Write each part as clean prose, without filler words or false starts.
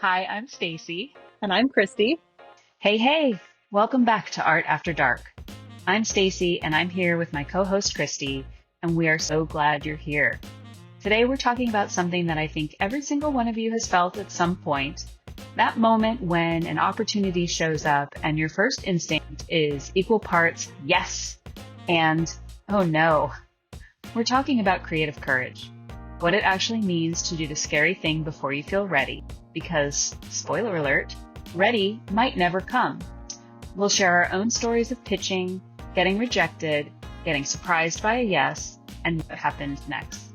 Hi, I'm Stacie. And I'm Kristi. Hey, hey, welcome back to Art After Dark. I'm Stacie and I'm here with my co-host Kristi, and we are so glad you're here. Today we're talking about something that I think every single one of you has felt at some point. That moment when an opportunity shows up and your first instinct is equal parts yes and oh no. We're talking about creative courage, what it actually means to do the scary thing before you feel ready, because, spoiler alert, ready might never come. We'll share our own stories of pitching, getting rejected, getting surprised by a yes, and what happened next.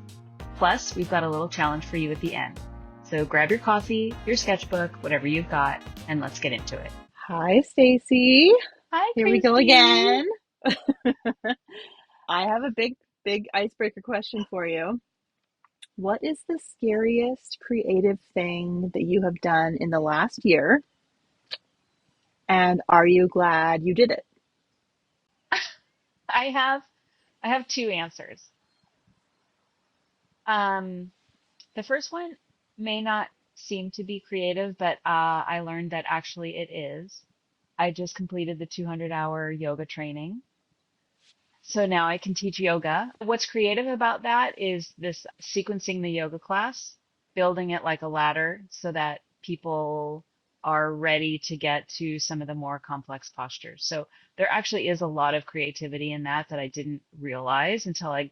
Plus, we've got a little challenge for you at the end. So grab your coffee, your sketchbook, whatever you've got, and let's get into it. Hi, Stacie. Hi, Here we go Kristi. again. I have a big icebreaker question for you. What is the scariest creative thing that you have done in the last year? And are you glad you did it? I have I have two answers. Um, The first one may not seem to be creative, but I learned that actually it is. I just completed the 200-hour yoga training. So now I can teach yoga. What's creative about that is this sequencing the yoga class, building it like a ladder so that people are ready to get to some of the more complex postures. So there actually is a lot of creativity in that I didn't realize until I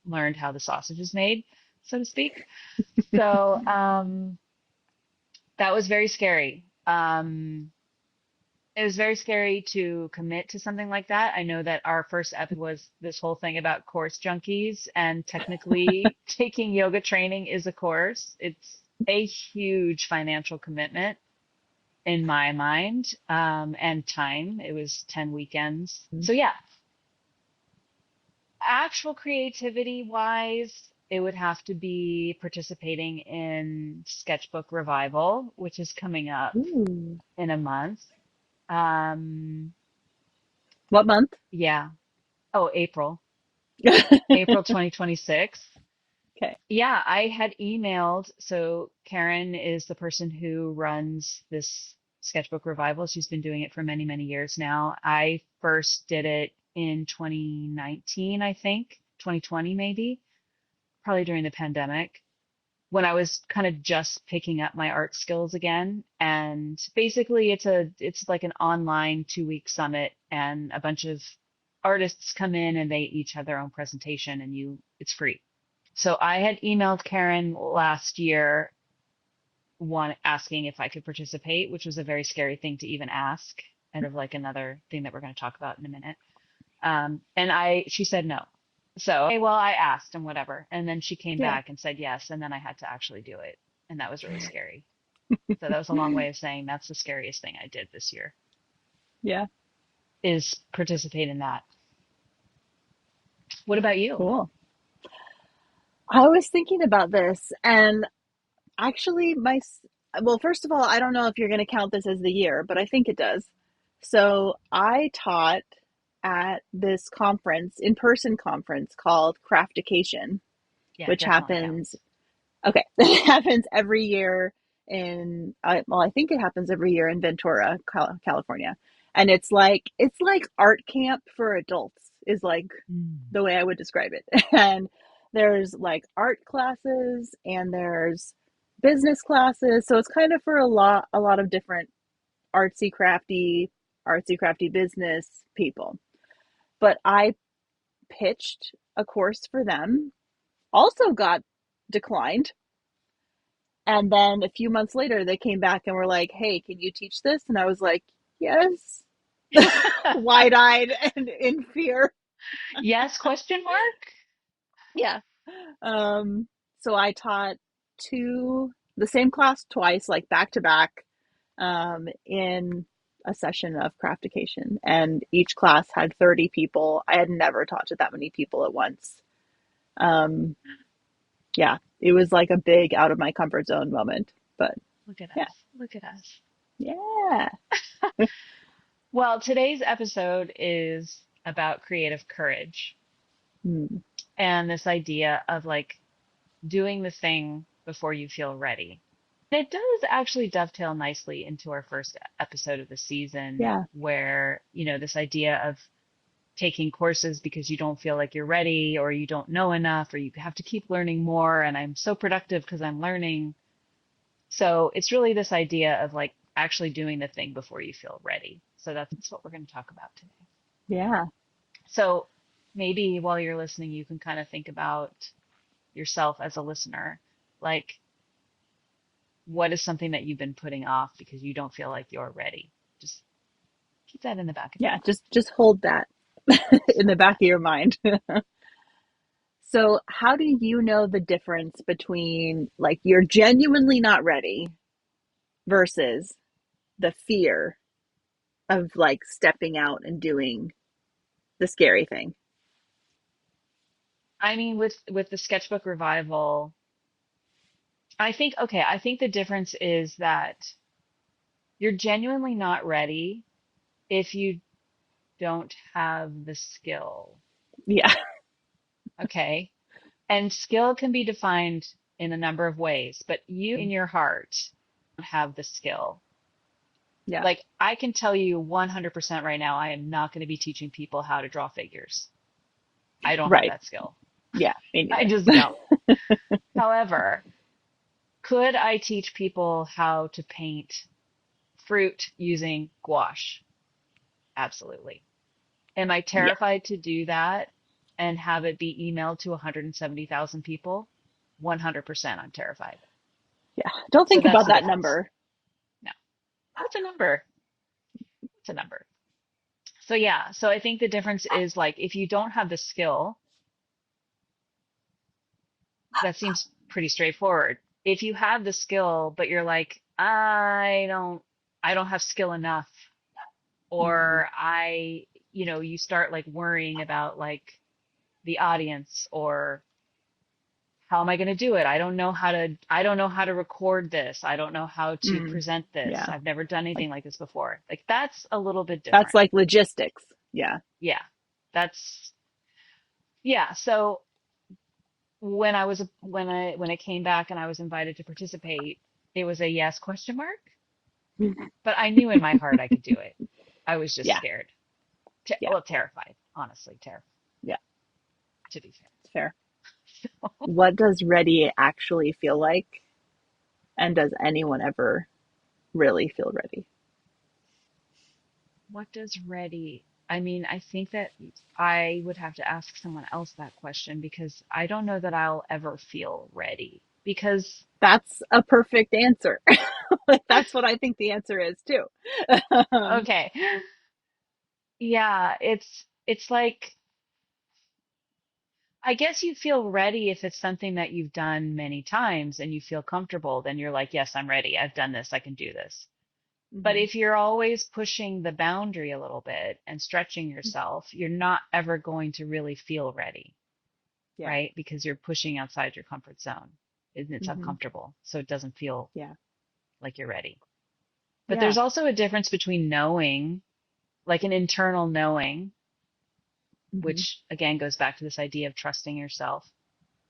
learned how the sausage is made, so to speak. So that was very scary. It was very scary to commit to something like that. I know that our first episode was this whole thing about course junkies, and technically taking yoga training is a course. It's a huge financial commitment in my mind, and time. It was 10 weekends. So yeah, actual creativity wise, it would have to be participating in Sketchbook Revival, which is coming up Ooh. in a month. Um, What month? yeah. Oh, April. Okay. April 2026. Yeah, I had emailed. So Karen is the person who runs this Sketchbook Revival. She's been doing it for many, many years now. I first did it in 2019, I think, 2020 maybe, probably during the pandemic, when I was kind of just picking up my art skills again. And basically it's like an online 2 week summit, and a bunch of artists come in and they each have their own presentation, and it's free. So I had emailed Karen last year, one asking if I could participate, which was a very scary thing to even ask, and of like another thing that we're going to talk about in a minute. And she said no. So, okay, well, I asked and whatever. And then she came Yeah. back and said yes. And then I had to actually do it. And that was really scary. So that was a long way of saying that's the scariest thing I did this year, Yeah. is participate in that. What about you? Cool. I was thinking about this, and actually, well, first of all, I don't know if you're going to count this as the year, but I think it does. So I taught at this conference, in-person conference called Craftication, Yeah, which definitely happens, counts. okay, it happens every year well, I think it happens every year in Ventura, California. And it's like art camp for adults is like Mm. the way I would describe it. And there's like art classes and there's business classes. So it's kind of for a lot of different artsy crafty business people. But I pitched a course for them, also got declined. And then a few months later they came back and were like, "Hey, can you teach this?" And I was like, "Yes." Wide-eyed and in fear. Yes, question mark? Yeah. Um, so I taught the same class twice, like back to back, in a session of craftication. And each class had 30 people. I had never taught to that many people at once. Um, yeah, it was like a big out of my comfort zone moment. But Look at yeah, us. Look at us. yeah. Well, today's episode is about creative courage Hmm. and this idea of like doing the thing before you feel ready. And it does actually dovetail nicely into our first episode of the season, Yeah. where, this idea of taking courses because you don't feel like you're ready or you don't know enough or you have to keep learning more. And I'm so productive because I'm learning. So it's really this idea of like actually doing the thing before you feel ready. So that's what we're going to talk about today. Yeah. So maybe while you're listening, you can kind of think about yourself as a listener. Like, what is something that you've been putting off because you don't feel like you're ready? Just keep that in the back of your Yeah. mind. Just hold that Just in the hold back that. of your mind. So, how do you know the difference between like you're genuinely not ready versus the fear of like stepping out and doing the scary thing? I mean, with the sketchbook revival, I think the difference is that you're genuinely not ready if you don't have the skill. Yeah. Okay. And skill can be defined in a number of ways, but you in your heart have the skill. Yeah. Like I can tell you 100% right now, I am not going to be teaching people how to draw figures. I don't have Right. that skill. Yeah. Me I neither. just don't. However, could I teach people how to paint fruit using gouache? Absolutely. Am I Yeah. terrified to do that and have it be emailed to 170,000 people? 100% I'm terrified. Yeah. Don't So think that's about the that difference. number. No, it's a number. It's a number. So yeah, so I think the difference is like if you don't have the skill, that seems pretty straightforward. If you have the skill, but you're like, I don't have skill enough, Mm-hmm. or you start like worrying about like the audience or how am I going to do it? I don't know how to record this. I don't know how to Mm. present this. Yeah. I've never done Like anything like this before. Like that's a little bit that's different. like logistics. Yeah. Yeah. That's yeah. So when I came back and I was invited to participate, it was a yes question mark, but I knew in my heart I could do it. I was just Yeah. scared. Yeah. Well, terrified, honestly, terrified Yeah. to be It's fair. fair. What does ready actually feel like? And does anyone ever really feel ready? What does ready? I mean, I think that I would have to ask someone else that question because I don't know that I'll ever feel ready. Because, That's a perfect answer. That's what I think the answer is too. um, okay, yeah, it's like I guess you feel ready if it's something that you've done many times and you feel comfortable, then you're like, yes, I'm ready. I've done this. I can do this. But mhm. if you're always pushing the boundary a little bit and stretching yourself, you're not ever going to really feel ready, Yeah. right? Because you're pushing outside your comfort zone and it's Hmm. uncomfortable. So it doesn't feel Yeah. like you're ready. But Yeah. there's also a difference between knowing, like an internal knowing, Hmm. which again goes back to this idea of trusting yourself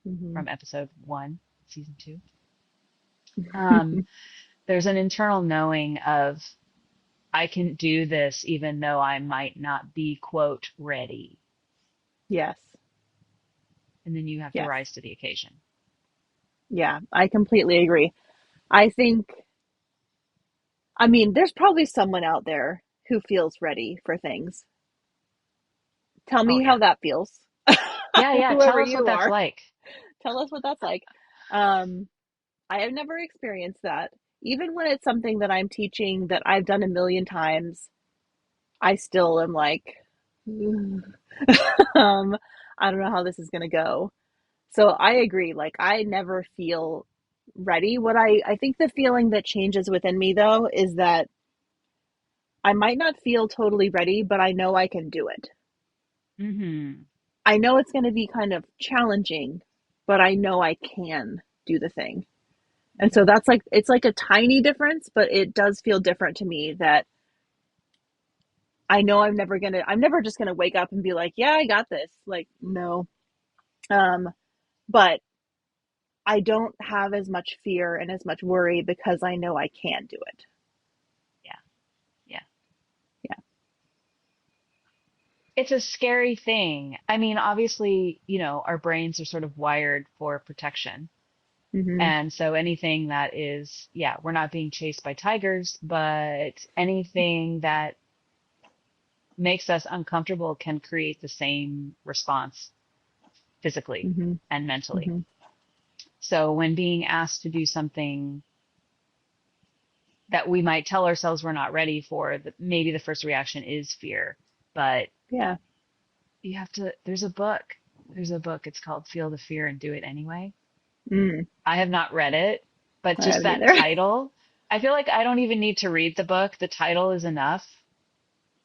Hmm. from episode 1, season 2. Um, there's an internal knowing of, I can do this even though I might not be, quote, ready. Yes. And then you have to Yes. rise to the occasion. Yeah. I completely agree. I think, I mean, there's probably someone out there who feels ready for things. Tell Oh, me how yeah. that feels. Yeah, yeah. Tell Whoever us what you that's are, like. tell us what that's like. Um, I have never experienced that. Even when it's something that I'm teaching that I've done a million times, I still am like, um, I don't know how this is going to go. So I agree. Like, I never feel ready. I think the feeling that changes within me, though, is that I might not feel totally ready, but I know I can do it. Mm-hmm. I know it's going to be kind of challenging, but I know I can do the thing. And so Mm-hmm. that's like, it's like a tiny difference, but it does feel different to me that I know I'm never just going to wake up and be like, yeah, I got this. Like, no. Um, but I don't have as much fear and as much worry because I know I can do it. Yeah. Yeah. Yeah. It's a scary thing. I mean, obviously, our brains are sort of wired for protection. Hmm. And so anything that is, yeah, we're not being chased by tigers, but anything that makes us uncomfortable can create the same response physically Hmm. and mentally. Hmm. So when being asked to do something that we might tell ourselves we're not ready for, maybe the first reaction is fear. But Yeah. you have to, there's a book. There's a book. It's called Feel the Fear and Do It Anyway. Mm, I have not read it, but I just haven't that either. title, I feel like I don't even need to read the book. The title is enough.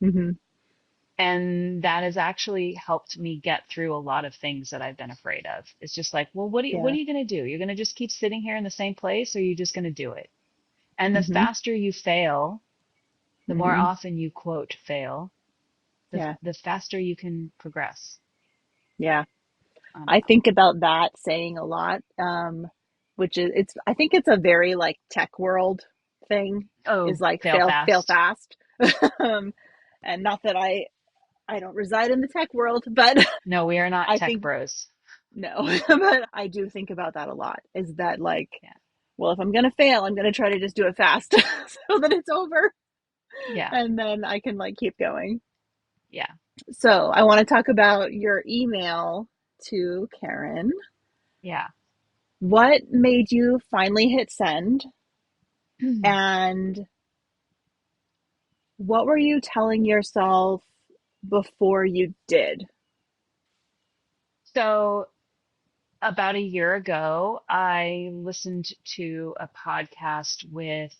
Hmm. And that has actually helped me get through a lot of things that I've been afraid of. It's just like, well, what Yeah. are you going to do? You're going to just keep sitting here in the same place, or are you just going to do it? And the Hmm. faster you fail, the more Hmm. often you quote fail, Yeah. the faster you can progress. Yeah. I don't I know. think about that saying a lot, which is I think it's a very like tech world thing is Oh, like fail fail fast. fast. um, and not that I don't reside in the tech world, but No, we are not I tech think bros. no, but I do think about that a lot. Is that like, Yeah. well, if I'm gonna fail, I'm gonna try to just do it fast so that it's over, Yeah. and then I can like keep going. Yeah. So I want to talk about your email to Karen. Yeah. What made you finally hit send? And what were you telling yourself before you did? So about a year ago, I listened to a podcast with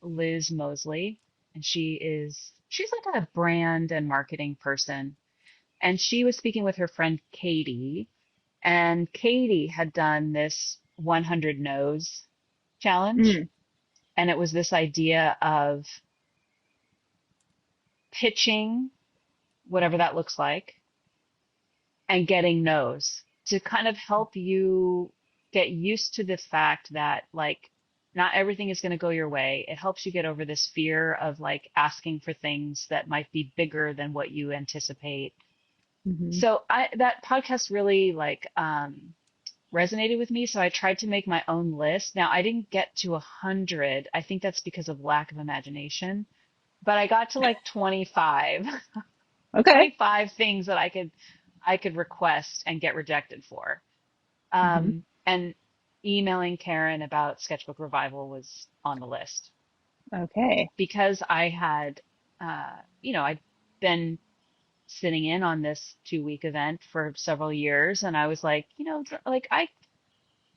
Liz Mosley, and she's like a brand and marketing person. And she was speaking with her friend Katie, and Katie had done this 100 no's challenge. Mm, And it was this idea of pitching, whatever that looks like, and getting no's to kind of help you get used to the fact that like not everything is going to go your way. It helps you get over this fear of like asking for things that might be bigger than what you anticipate. hmm. So I that podcast really like resonated with me. So I tried to make my own list. Now I didn't get to 100. I think that's because of lack of imagination, but I got to like 25, Okay. 25 things that I could request and get rejected for. Hmm. And emailing Karen about Sketchbook Revival was on the list Okay. because I'd been sitting in on this 2 week event for several years, and I was like, like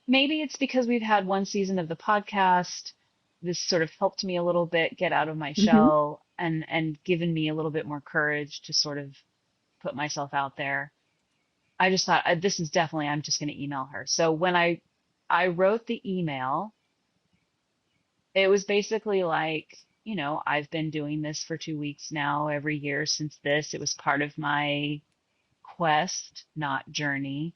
maybe it's because we've had one season of the podcast. This sort of helped me a little bit get out of my Hmm. shell and given me a little bit more courage to sort of put myself out there. I just thought this is definitely I'm just going to email her. So when I wrote the email, it was basically like, I've been doing this for 2 weeks now every year since this. It was part of my quest, not journey,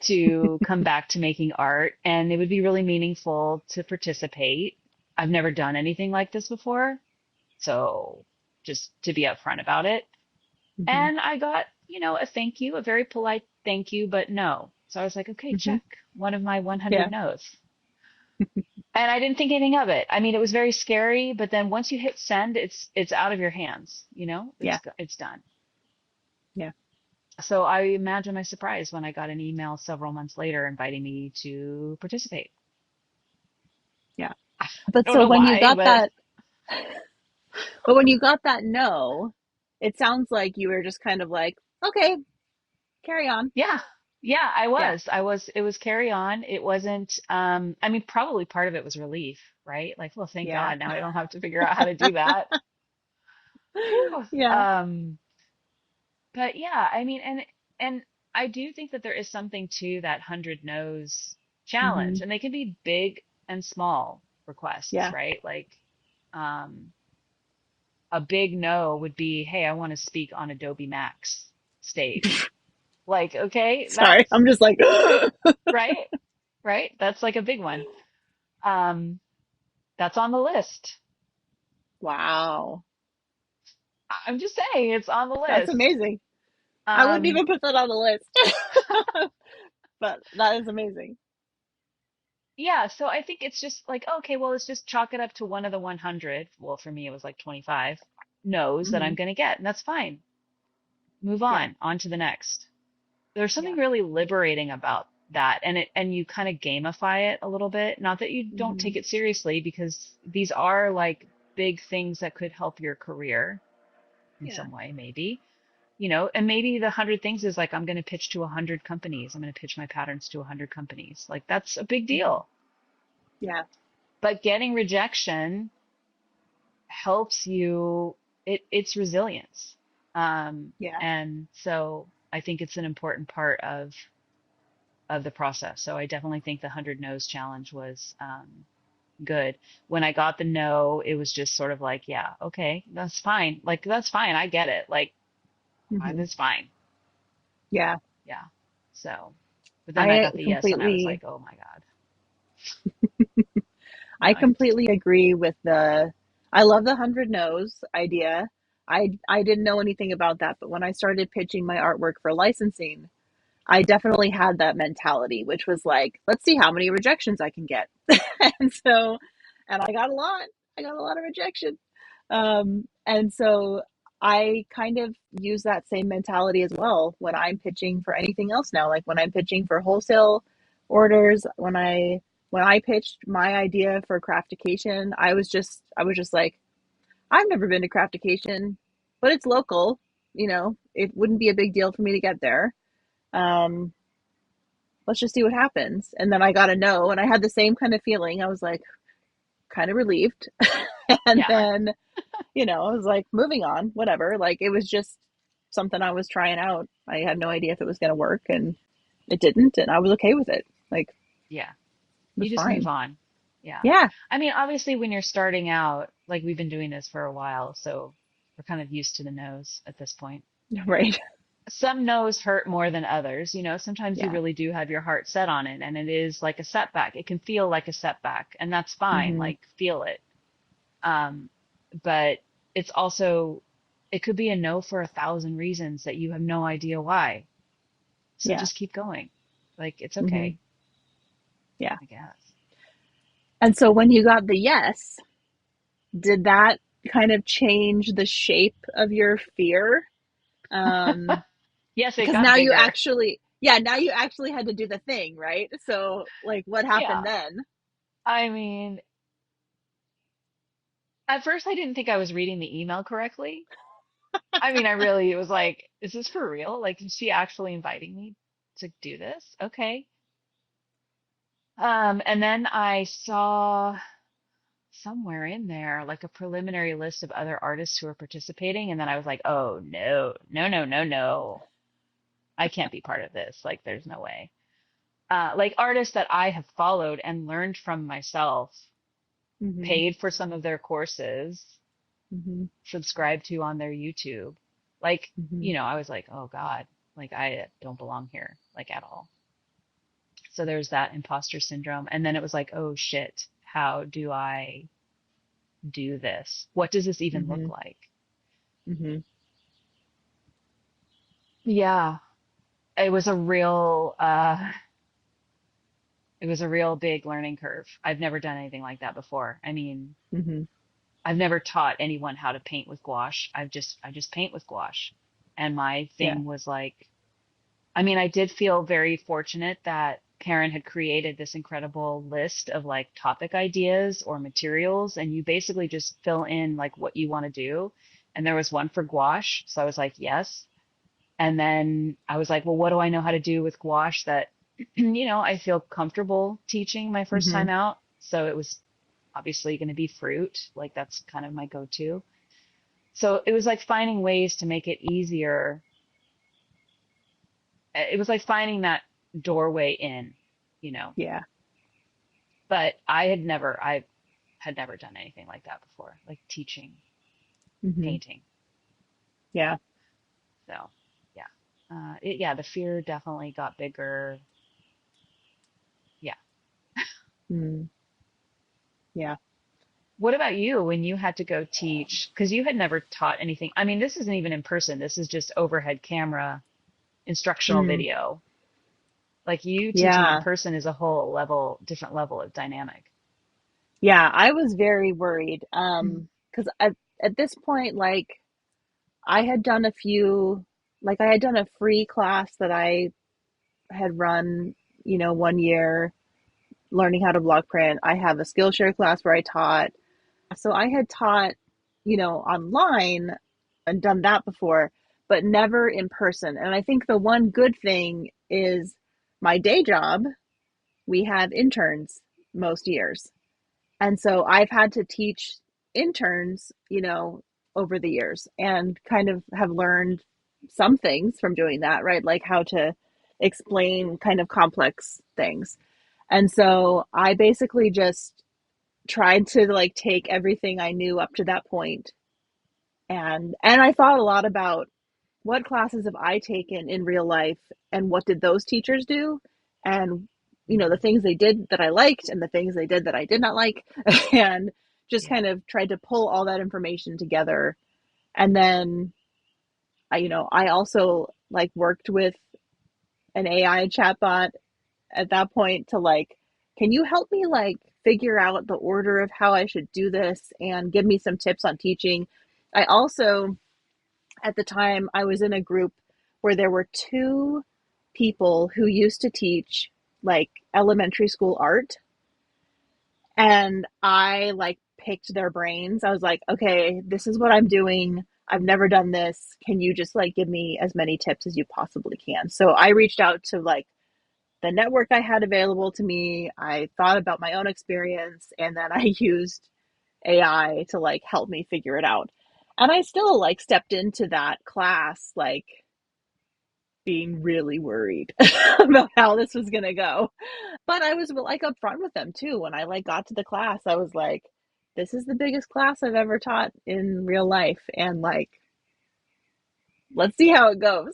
to come back to making art, and it would be really meaningful to participate. I've never done anything like this before, so just to be upfront about it. Hmm. And I got, a thank you, a very polite thank you, but no. So I was like, okay, Hmm. check one of my 100 Yeah. no's. And I didn't think anything of it. I mean, it was very scary, but then once you hit send, it's out of your hands, Yeah. it's done. Yeah. So I imagine my surprise when I got an email several months later inviting me to participate. Yeah. I But don't so know when you why, got but that, but when you got that no, it sounds like you were just kind of like, okay, carry on. yeah. Yeah, Yeah. it was carry on. It wasn't I mean probably part of it was relief, right? Like, well, thank Yeah. God now I don't have to figure out how to do that. Whew. Yeah. But yeah, I mean and I do think that there is something to that 100 no's Hmm. challenge, and they can be big and small requests, Yeah. right? Like um a big no would be, hey, I want to speak on Adobe Max stage. Like, okay, Sorry. that's I'm just like, right. right? That's like a big one. Um, that's on the list. Wow. I'm just saying it's on the That's list. amazing. I wouldn't Um, even put that on the list, but that is amazing. yeah, so I think it's just like, okay, well, let's just chalk it up to one of the 100. Well, for me, it was like 25 no's that Hmm. I'm going to get, and that's fine. Move Yeah. on to the next. There's Yeah. something really liberating about that, and you kind of gamify it a little bit. Not that you don't Hmm. take it seriously, because these are like big things that could help your career in Yeah. some way, maybe. And maybe the 100 things is like, I'm going to pitch to 100 companies. I'm going to pitch my patterns to 100 companies. Like, that's a big Hmm. deal. Yeah. But getting rejection helps you, it's resilience. Yeah. And so I think it's an important part of the process. So I definitely think the 100 no's challenge was good. When I got the no, it was just sort of like, yeah, okay, that's fine. Like, that's fine. I get it. Like, Hmm. that's fine. Yeah. Yeah. So, but then I I got the yes, and I was completely, like, oh my God. I I just, completely agree with I love the 100 no's idea. I didn't know anything about that, but when I started pitching my artwork for licensing, I definitely had that mentality, which was like, let's see how many rejections I can get. and so, and I got a lot. I got a lot of rejection. And so I kind of use that same mentality as well when I'm pitching for anything else now. Like when I'm pitching for wholesale orders, when I pitched my idea for craftication, I was just like, I've never been to craftication, but it's local. It wouldn't be a big deal for me to get there. Um, let's just see what happens. And then I got a no, and I had the same kind of feeling. I was like kind of relieved. and yeah, then, I was like, moving on, whatever. Like it was just something I was trying out. I had no idea if it was going to work, and it didn't. And I was okay with it. Like it yeah. was You just move fine. on. Yeah. Yeah. I mean, obviously, when you're starting out, like we've been doing this for a while, so we're kind of used to the no's at this point. Right. Some no's hurt more than others. Sometimes you Yeah. really do have your heart set on it, and it is like a setback. It can feel like a setback, and that's fine. Hmm. Like, feel it. Um, but it's also, it could be a no for 1,000 reasons that you have no idea why. So Yeah. just keep going. Like, it's Hmm. okay, Yeah. I guess. And so when you got the yes, did that kind of change the shape of your fear? Um, Yes, it because got now you bigger. actually, yeah, now you actually had to do the thing, right? So, like, what happened Yeah. then? I mean, at first I didn't think I was reading the email correctly. I mean, I really was like, is this for real? Like, is she actually inviting me to do this? Okay. And then I saw somewhere in there like a preliminary list of other artists who are participating, and then I was like, oh no, no, no, no, no. I can't be part of this. Like, there's no way. Like artists that I have followed and learned from myself, Hmm. paid for some of their courses, Hmm. subscribed to on their YouTube. Like, Hmm. I was like, oh God, like I don't belong here, like at all. So there's that imposter syndrome. And then it was like, oh shit, how do I do this? What does this even look Hmm. like? Hmm. Yeah, it was a real it was a real big learning curve. I've never done anything like that before. I mean, Hmm. I've never taught anyone how to paint with gouache. I just paint with gouache. And my Yeah. thing was like, I mean, I did feel very fortunate that Karen had created this incredible list of like topic ideas or materials, and you basically just fill in like what you want to do. And there was one for gouache, so I was like, yes. And then I was like, well, what do I know how to do with gouache that, I feel comfortable teaching my first Hmm. time out? So it was obviously going to be fruit, like that's kind of my go-to. So it was like finding ways to make it easier. It was like finding that doorway in, you know. Yeah. But I had never done anything like that before, like teaching Hmm. painting. Yeah. So, yeah, yeah, the fear definitely got bigger. Yeah, Mm, yeah. What about you when you had to go teach? Because you had never taught anything. I mean, this isn't even in person. This is just overhead camera instructional Mm, video. Like you teaching in yeah. person is a whole level, different level of dynamic. Yeah. I was very worried. Mm. Because at this point, like, I had done a few, like, I had done a free class that I had run, 1 year learning how to block print. I have a Skillshare class where I taught. So I had taught, online and done that before, but never in person. And I think the one good thing is my day job, we have interns most years. And so I've had to teach interns, over the years and kind of have learned some things from doing that, right? Like how to explain kind of complex things. And so I basically just tried to like take everything I knew up to that point, and I thought a lot about what classes have I taken in real life and what did those teachers do, and the Mhm. things they did that I liked and the things they did that I did not like, and just Yeah. kind of tried to pull all that information together. And then I also like worked with an AI chatbot at that point to like, can you help me like figure out the order of how I should do this and give me some tips on teaching. I also, at the time, I was in a group where there were two people who used to teach like elementary school art, and I like picked their brains. I was like, okay, this is what I'm doing. I've never done this. Can you just like give me as many tips as you possibly can? So I reached out to like the network I had available to me. I thought about my own experience, and then I used AI to like help me figure it out. And I still like stepped into that class like being really worried about how this was going to go. But I was like upfront with them too. When I like got to the class, I was like, this is the biggest class I've ever taught in real life, and like let's see how it goes.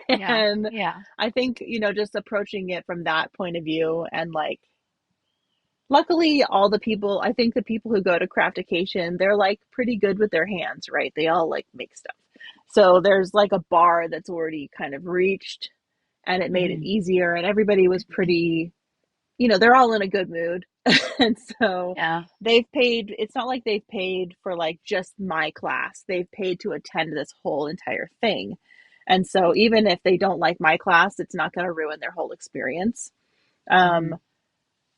Yeah. And Yeah. I think, just approaching it from that point of view, and like luckily all the people, I think the people who go to craftication, they're like pretty good with their hands, right? They all like make stuff. So there's like a bar that's already kind of reached, and it made it Hmm. easier, and everybody was pretty, they're all in a good mood. And so Yeah. they've paid, it's not like they've paid for like just my class. They've paid to attend this whole entire thing. And so even if they don't like my class, it's not going to ruin their whole experience. Um, Hmm.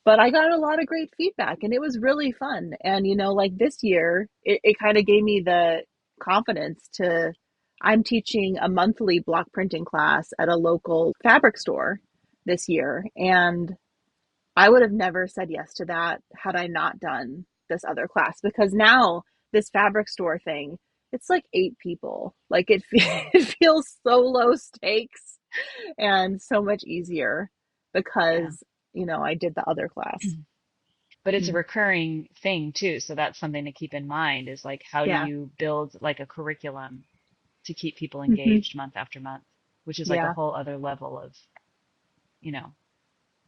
but I got a lot of great feedback, and it was really fun. And, like this year, it kind of gave me the confidence to, I'm teaching a monthly block printing class at a local fabric store this year. And I would have never said yes to that had I not done this other class, because now this fabric store thing, it's like 8 people. Like it feels so low stakes and so much easier Yeah. because, I did the other class. But it's a Mm. recurring thing too, so that's something to keep in mind is like how do Yeah. you build like a curriculum to keep people Hmm. engaged month after month, which is like a Yeah. whole other level of, you know,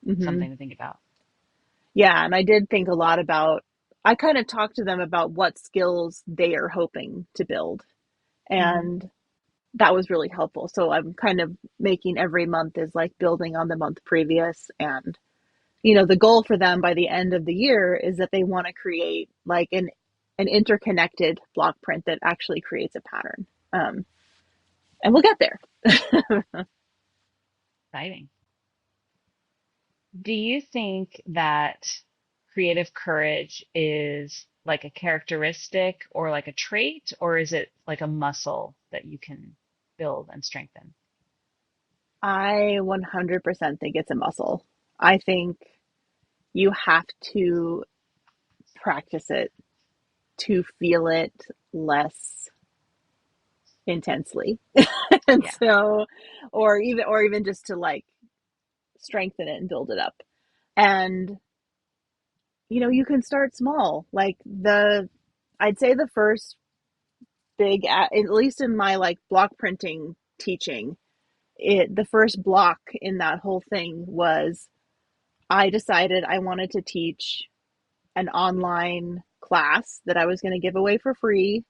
Hmm. something to think about. Yeah. And I did think a lot about, I kind of talked to them about what skills they are hoping to build. Hmm. And that was really helpful. So I'm kind of making every month is like building on the month previous. And, the goal for them by the end of the year is that they want to create like an interconnected block print that actually creates a pattern. Um, and we'll get there. Exciting. Do you think that creative courage is like a characteristic or like a trait, or is it like a muscle that you can build and strengthen? I 100% think it's a muscle. I think you have to practice it to feel it less intensely. And Yeah. so, or even just to like strengthen it and build it up. And you can start small. Like I'd say the first big, at least in my like block printing teaching, the first block in that whole thing was I decided I wanted to teach an online class that I was going to give away for free,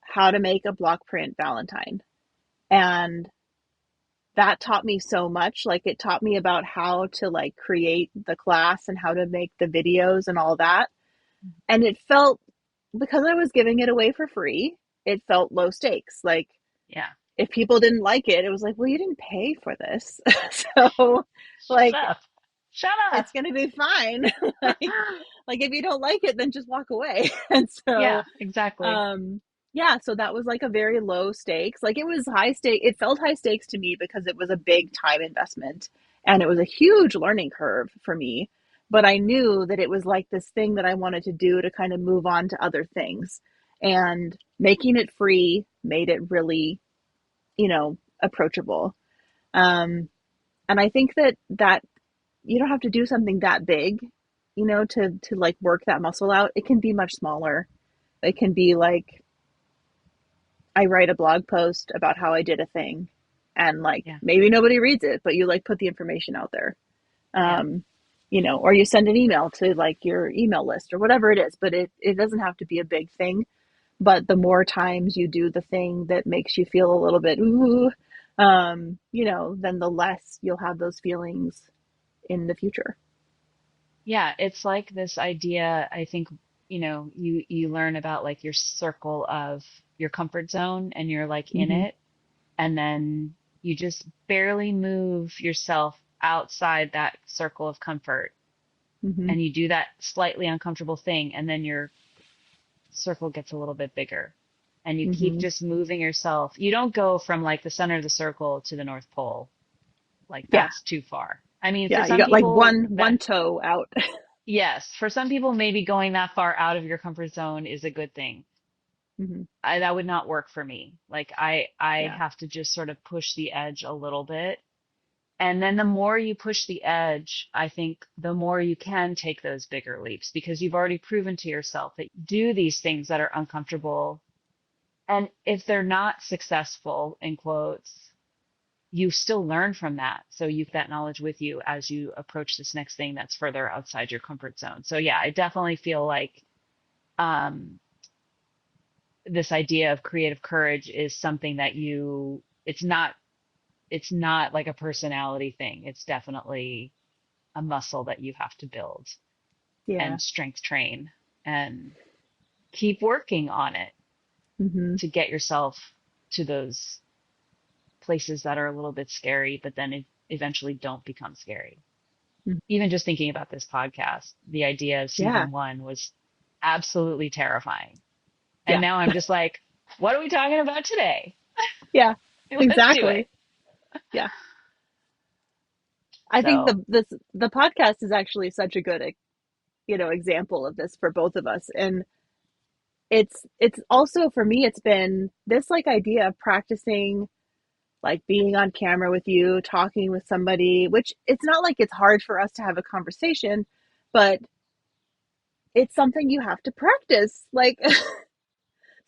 how to make a block print Valentine. And that taught me so much. Like it taught me about how to like create the class and how to make the videos and all that. And it felt, because I was giving it away for free, it felt low stakes. Like Yeah. if people didn't like it, it was like, well, you didn't pay for this. So Shut like up. Shut up. it's gonna be fine. like like if you don't like it, then just walk away. And so Yeah, exactly. um yeah, so that was like a very low stakes. Like it was high stake, it felt high stakes to me because it was a big time investment and it was a huge learning curve for me. But I knew that it was like this thing that I wanted to do to kind of move on to other things. And making it free made it really, approachable. Um, and I think that you don't have to do something that big, to like work that muscle out. It can be much smaller. It can be like I write a blog post about how I did a thing and like Yeah. maybe nobody reads it, but you like put the information out there. Yeah. Um, or you send an email to like your email list or whatever it is, but it doesn't have to be a big thing. But the more times you do the thing that makes you feel a little bit ooh, then the less you'll have those feelings in the future. Yeah, it's like this idea, I think, you learn about like your circle of your comfort zone and you're like in Mm-hmm. it, and then you just barely move yourself outside that circle of comfort Mm-hmm. and you do that slightly uncomfortable thing and then your circle gets a little bit bigger and you keep Mm-hmm. just moving yourself. You don't go from like the center of the circle to the North Pole. Like Yeah. that's too far. I mean, for Yeah. You some got like people one that toe out. yes, for some people maybe going that far out of your comfort zone is a good thing. Mm-hmm. That would not work for me. Like I Yeah. have to just sort of push the edge a little bit. And then the more you push the edge, I think the more you can take those bigger leaps because you've already proven to yourself that you do these things that are uncomfortable. And if they're not successful, in quotes, you still learn from that. So you have that knowledge with you as you approach this next thing that's further outside your comfort zone. So yeah, I definitely feel like um, this idea of creative courage is something that it's not like a personality thing. It's definitely a muscle that you have to build Yeah. and strength train and keep working on it Mm-hmm. to get yourself to those places that are a little bit scary, but then eventually don't become scary. Even just thinking about this podcast, the idea of Yeah. season one was absolutely terrifying. And Yeah. now I'm just like, what are we talking about today? Yeah. Let's do it. Exactly. Yeah. I think So, the podcast is actually such a good example of this for both of us. And it's also for me, it's been this like idea of practicing like being on camera with you, talking with somebody, which it's not like it's hard for us to have a conversation, but it's something you have to practice, like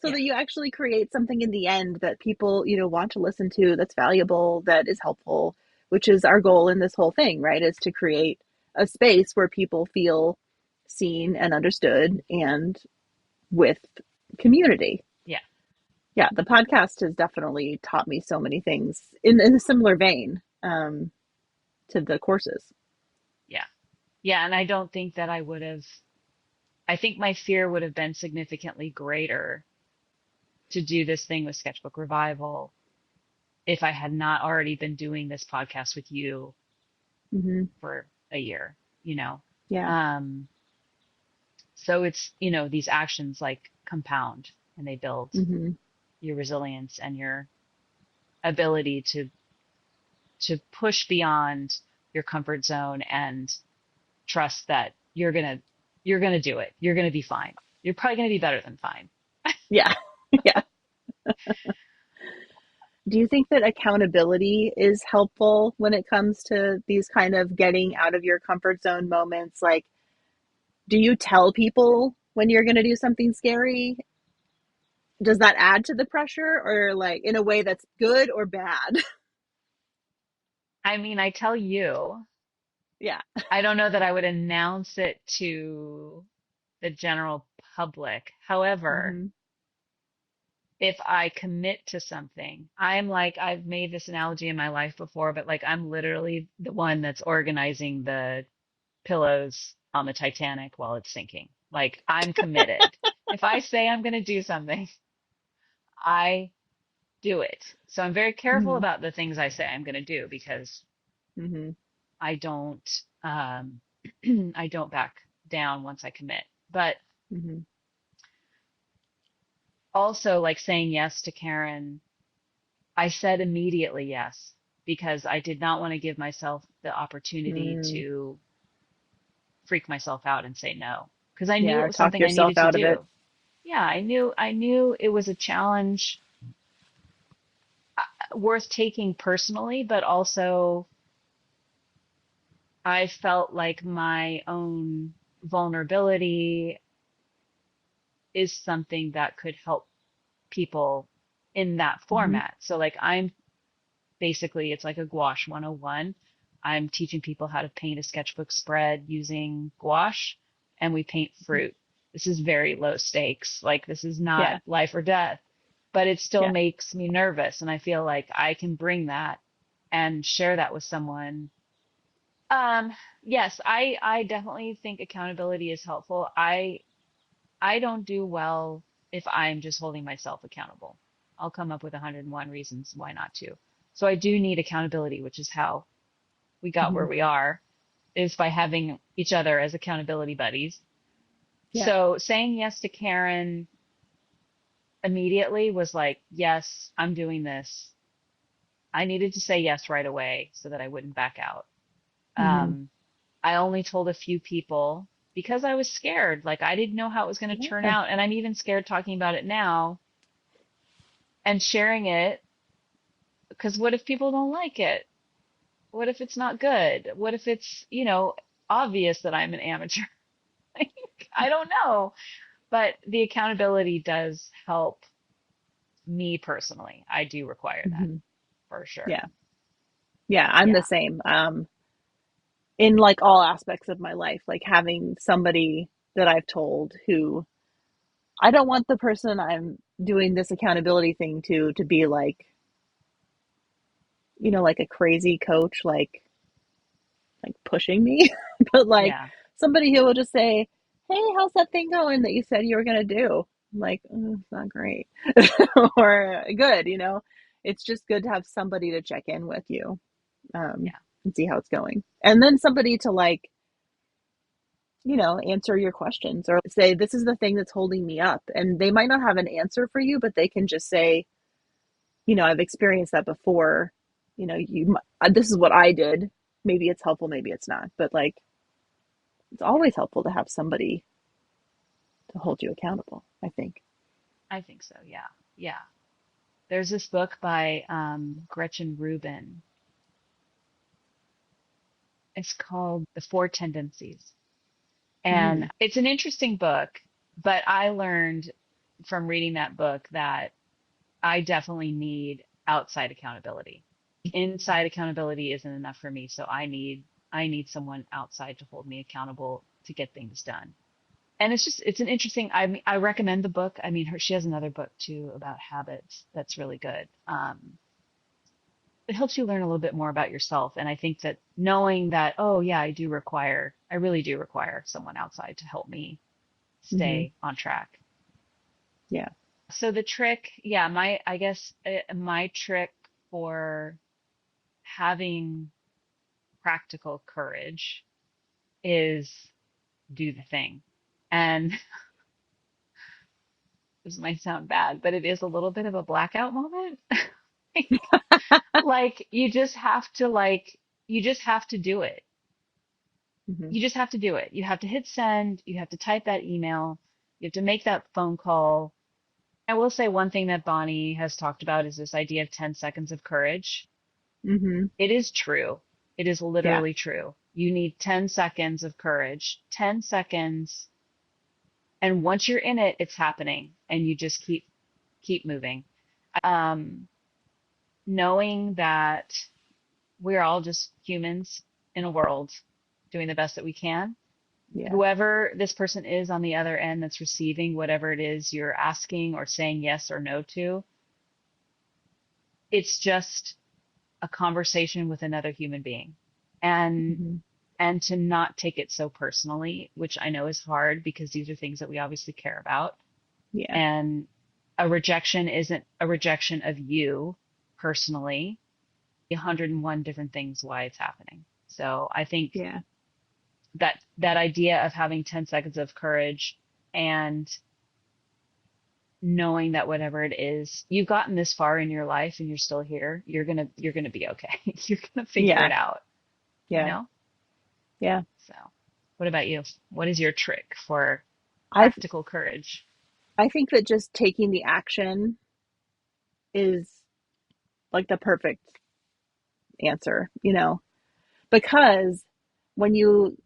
so yeah, that you actually create something in the end that people, want to listen to, that's valuable, that is helpful, which is our goal in this whole thing, right? Is to create a space where people feel seen and understood and with community. yeah, Yeah, the podcast has definitely taught me so many things in a similar vein to the courses. yeah. Yeah. And I don't think that I think my fear would have been significantly greater to do this thing with Sketchbook Revival if I had not already been doing this podcast with you Hmm. for a year, you know? Yeah. Um, so these actions like compound and they build Hmm. your resilience and your ability to push beyond your comfort zone and trust that you're gonna do it. You're gonna be fine. You're probably gonna be better than fine. Yeah. Yeah. Do you think that accountability is helpful when it comes to these kind of getting out of your comfort zone moments? Like, do you tell people when you're going to do something scary? Does that add to the pressure or like in a way that's good or bad? I mean, I tell you, Yeah. I don't know that I would announce it to the general public. However, Mm-hmm. if I commit to something, I'm like, I've made this analogy in my life before, but like I'm literally the one that's organizing the pillows on the Titanic while it's sinking. Like I'm committed. If I say I'm going to do something, I do it. So I'm very careful Mm-hmm. about the things I say I'm going to do because Mm-hmm. I don't I don't back down once I commit. But Mm-hmm. also like saying yes to Karen, I said immediately yes because I did not want to give myself the opportunity Mm. to freak myself out and say no because I knew Yeah, it or was talk something I yourself needed to out of it. do. Yeah, I knew it was a challenge worth taking personally, but also I felt like my own vulnerability is something that could help people in that Mm-hmm. format. So like I'm basically it's like a gouache 101. I'm teaching people how to paint a sketchbook spread using gouache and we paint fruit. This is very low stakes. Like this is not Yeah. life or death, but it still Yeah. makes me nervous and I feel like I can bring that and share that with someone. Um, yes, I definitely think accountability is helpful. I don't do well if I'm just holding myself accountable. I'll come up with 101 reasons why not to. So I do need accountability, which is how we got Mm-hmm. where we are, is by having each other as accountability buddies. Yeah. So saying yes to Karen immediately was like, yes, I'm doing this. I needed to say yes right away so that I wouldn't back out. Mm-hmm. Um, I only told a few people because I was scared. Like I didn't know how it was going to turn Yeah. out. And I'm even scared talking about it now and sharing it because what if people don't like it? What if it's not good? What if it's, obvious that I'm an amateur? Like, I don't know. But the accountability does help me personally. I do require that Mm-hmm. for sure. Yeah. Yeah, I'm the Yeah. same. In like all aspects of my life, like having somebody that I've told who I don't want the person I'm doing this accountability thing to be like, like a crazy coach, like pushing me, but like Yeah. somebody who will just say, "Hey, how's that thing going that you said you were gonna do?" I'm like, it's not great, or good. It's just good to have somebody to check in with you, um, Yeah. and see how it's going, and then somebody to like, answer your questions or say, "This is the thing that's holding me up," and they might not have an answer for you, but they can just say, "I've experienced that before. This is what I did. Maybe it's helpful, maybe it's not, but like." It's Yeah. always helpful to have somebody to hold you accountable, I think. I think so. Yeah. Yeah. There's this book by Gretchen Rubin. It's called The Four Tendencies. And Mm, it's an interesting book, but I learned from reading that book that I definitely need outside accountability. Inside accountability isn't enough for me, so I need someone outside to hold me accountable to get things done. And it's an interesting. I recommend the book. I mean, she has another book too about habits that's really good. It helps you learn a little bit more about yourself, and I think that knowing that, oh yeah, I really do require someone outside to help me hmm stay on track. Yeah. So the trick, yeah, I guess my trick for having practical courage is do the thing. And this might sound bad, but it is a little bit of a blackout moment. Like you just have to do it. hmm You just have to do it. You have to hit send, you have to type that email, you have to make that phone call. I will say one thing that Bonnie has talked about is this idea of 10 seconds of courage. hmm It is true. It is Yeah. literally true. You need 10 seconds of courage, 10 seconds. And once you're in it, it's happening and you just keep moving. Um, Knowing that we're all just humans in a world. doing the best that we can. Yeah. Whoever this person is on the other end that's receiving whatever it is you're asking or saying yes or no to, it's just a conversation with another human being. And Hmm. and to not take it so personally, which I know is hard because these are things that we obviously care about. Yeah. And a rejection isn't a rejection of you personally, 101 different things why it's happening. So I think Yeah. that idea of having 10 seconds of courage and knowing that whatever it is, you've gotten this far in your life and you're still here, you're gonna be okay. You're gonna figure it Yeah. out, you Yeah. know? Yeah. So what about you? What is your trick for I practical courage? I think that just taking the action is like the perfect answer, because when you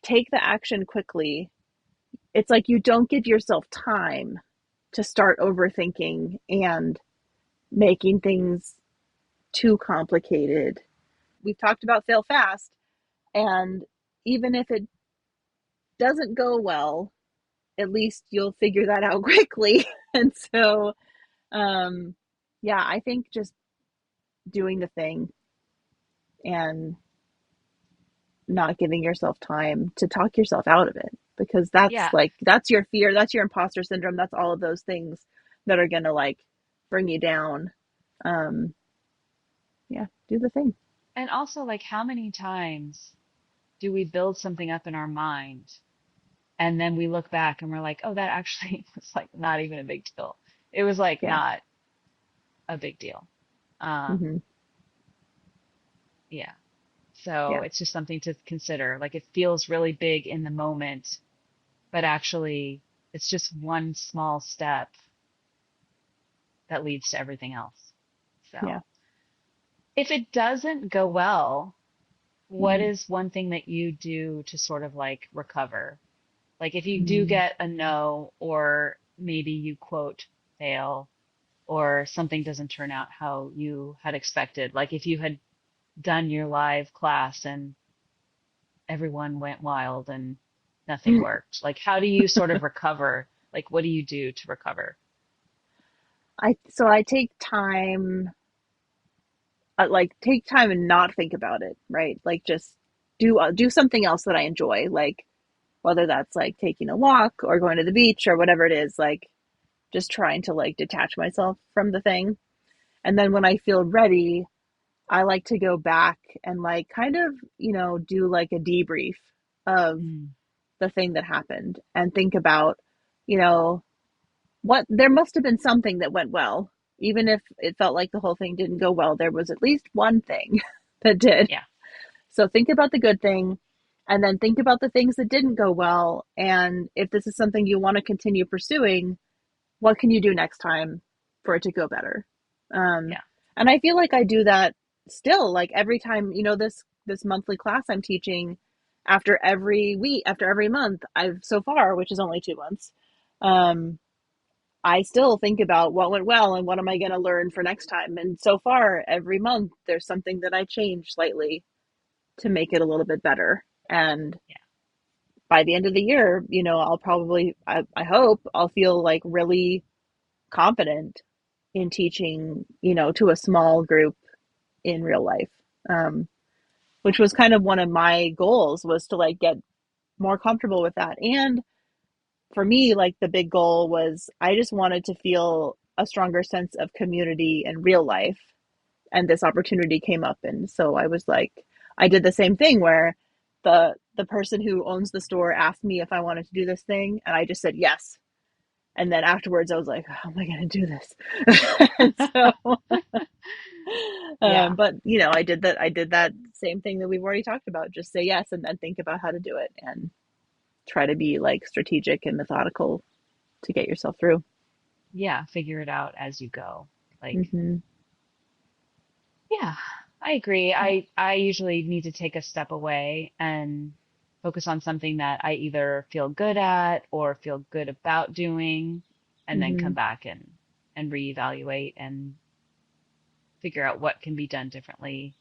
take the action quickly, it's like you don't give yourself time to start overthinking and making things too complicated. We've talked about fail fast, and even if it doesn't go well, at least you'll figure that out quickly. And so, um, yeah, I think just doing the thing and not giving yourself time to talk yourself out of it, because Yeah. that's your fear, that's your imposter syndrome, that's all of those things that are going to like bring you down. um yeah, do the thing. And also, like, how many times do we build something up in our mind and then we look back and we're like, oh, that actually was like not even a big deal. It was like Yeah. not a big deal. Um, Hmm. yeah. So Yeah. it's just something to consider. Like, it feels really big in the moment, but actually it's just one small step that leads to everything else. Yeah. So if it doesn't go well, what Hmm. is one thing that you do to sort of like recover? Like, if you do Hmm. get a no, or maybe you quote fail, or something doesn't turn out how you had expected, like if you had done your live class and everyone went wild and nothing worked, like how do you sort of recover? Like, what do you do to recover? I take time, like take time and not think about it, right? Like just do something else that I enjoy, like whether that's like taking a walk or going to the beach or whatever it is, like just trying to like detach myself from the thing. And then when I feel ready, I like to go back and like kind of, do like a debrief of Mm, the thing that happened and think about, you know, what there must have been something that went well. Even if it felt like the whole thing didn't go well, there was at least one thing that did. yeah, So think about the good thing and then think about the things that didn't go well. And if this is something you want to continue pursuing, what can you do next time for it to go better? Um, yeah. and I feel like I do that still, like every time, this monthly class I'm teaching, after every week, after every month, I've so far, which is only 2 months, um, I still think about what went well and what am I going to learn for next time. And so far, every month, there's something that I change slightly to make it a little bit better. And Yeah. by the end of the year, I'll probably, I hope I'll feel like really confident in teaching, to a small group in real life. Which was kind of one of my goals, was to like get more comfortable with that. And for me, like the big goal was I just wanted to feel a stronger sense of community in real life. And this opportunity came up. And so I was like, I did the same thing where the person who owns the store asked me if I wanted to do this thing, and I just said yes. And then afterwards I was like, how am I going to do this? And so Yeah. but I did that same thing that we've already talked about. Just say yes and then think about how to do it and try to be like strategic and methodical to get yourself through. Yeah. Figure it out as you go. Like, Hmm. yeah, I agree. I usually need to take a step away and focus on something that I either feel good at or feel good about doing, and then Hmm. come back and reevaluate and figure out what can be done differently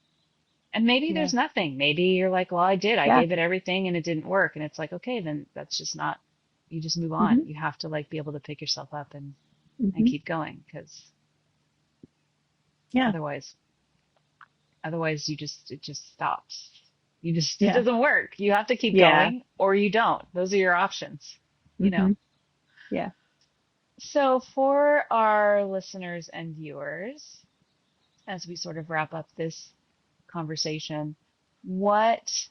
And maybe Yeah. there's nothing. Maybe you're like, well, I did. I Yeah. gave it everything and it didn't work. And it's like, okay, then that's just not, you just move on. Hmm. You have to like be able to pick yourself up and Hmm. keep going because Yeah. otherwise, otherwise it just stops. You just, it Yeah. doesn't work. You have to keep Yeah. going or you don't. Those are your options, you know? Hmm. Yeah. So for our listeners and viewers, as we sort of wrap up this conversation, what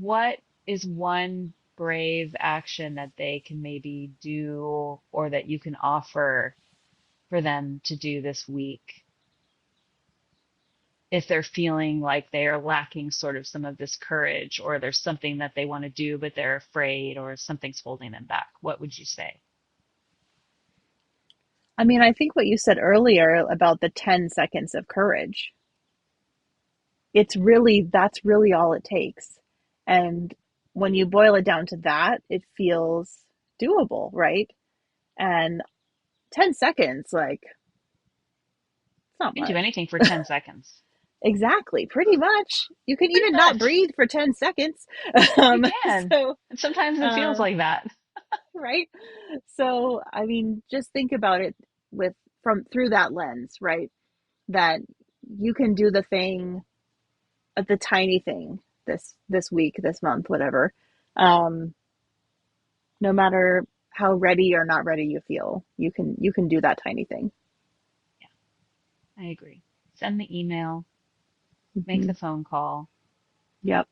what is one brave action that they can maybe do or that you can offer for them to do this week if they're feeling like they are lacking sort of some of this courage or there's something that they want to do but they're afraid or something's holding them back? What would you say? I mean, I think what you said earlier about the 10 seconds of courage, that's really all it takes. And when you boil it down to that, it feels doable, right? And 10 seconds, like, it's not You can do much. anything for 10 seconds. Exactly, pretty much. You can Pretty even not much. breathe for 10 seconds. You Um, can. so, And sometimes it feels uh, like that. right? So, I mean, just think about it with from through that lens, right? That you can do the thing, the tiny thing this week, this month, whatever. Um, no matter how ready or not ready you feel, you can do that tiny thing. Yeah, I agree. Send the email, make Hmm. the phone call. Yep.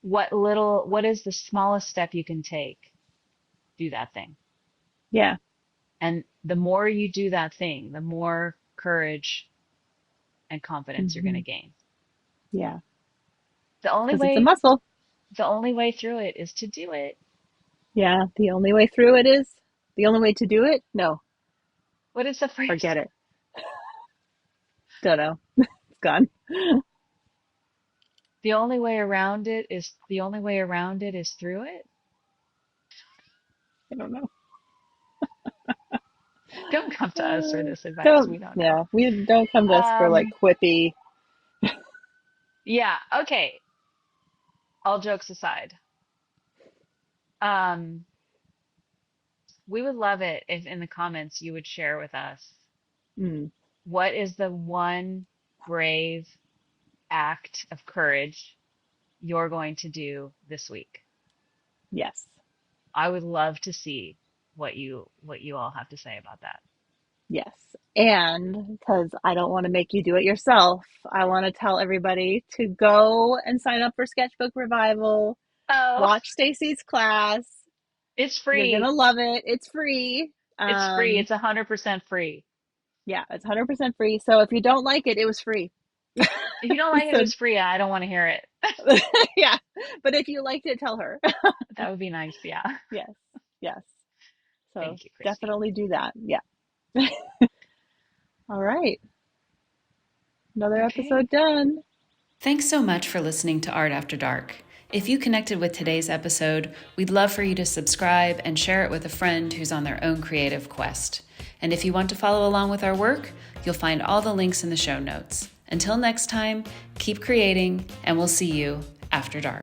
What is the smallest step you can take? Do that thing. Yeah. And the more you do that thing, the more courage and confidence you're going to Hmm. gain. Yeah. The only Because it's a way, muscle. the only way through it is to do it. Yeah. The only way through it is the only way to do it. No, What is the phrase? forget it. Don't know. It's gone. The only way around it is through it. I don't know. Don't come to us for Uh, this advice. don't. We don't know. Yeah. We don't come to us for like Um, quippy. yeah, okay. All jokes aside. Um, we would love it if in the comments you would share with us Mm, what is the one brave act of courage you're going to do this week. yes. I would love to see what you all have to say about that. Yes. And because I don't want to make you do it yourself, I want to tell everybody to go and sign up for Sketchbook Revival. Oh, Watch Stacie's class. it's You're going free. to love it. It's free. It's free. Um, It's 100% free. yeah, it's 100% free. So if you don't like it, it was free. If you don't like it, So it's free. I don't want to hear it. yeah. But if you liked it, tell her. That would be nice. Yeah. Yes. Yes. So Thank you, Kristi. definitely do that. Yeah. All right. Another Okay. episode done. Thanks so much for listening to Art After Dark. If you connected with today's episode, we'd love for you to subscribe and share it with a friend who's on their own creative quest. And if you want to follow along with our work, you'll find all the links in the show notes. Until next time, keep creating, and we'll see you after dark.